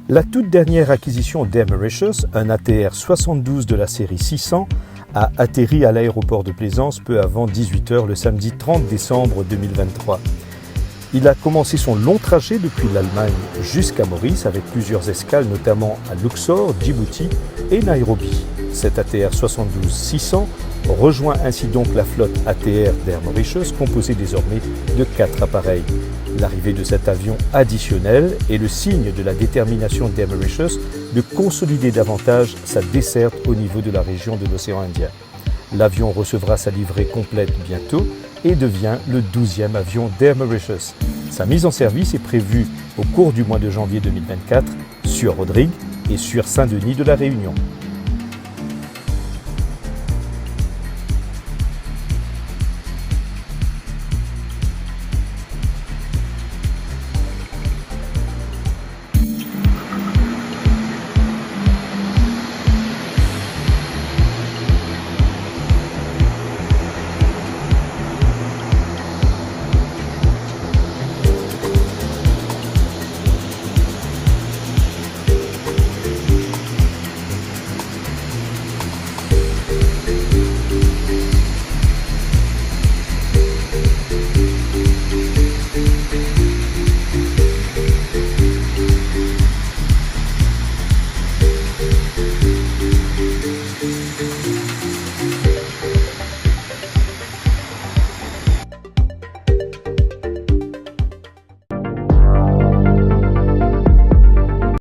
La toute dernière acquisition d'Air Mauritius, un ATR 72 de la série 600, a atterri à l'aéroport de Plaisance peu avant 18h le samedi 30 décembre 2023. Il a commencé son long trajet depuis l'Allemagne jusqu'à Maurice avec plusieurs escales notamment à Luxor, Djibouti et Nairobi. Cet ATR 72-600 rejoint ainsi donc la flotte ATR d'Air Mauritius composée désormais de 4 appareils. L'arrivée de cet avion additionnel est le signe de la détermination d'Air Mauritius de consolider davantage sa desserte au niveau de la région de l'océan Indien. L'avion recevra sa livrée complète bientôt et devient le 12e avion d'Air Mauritius. Sa mise en service est prévue au cours du mois de janvier 2024 sur Rodrigue et sur Saint-Denis de la Réunion.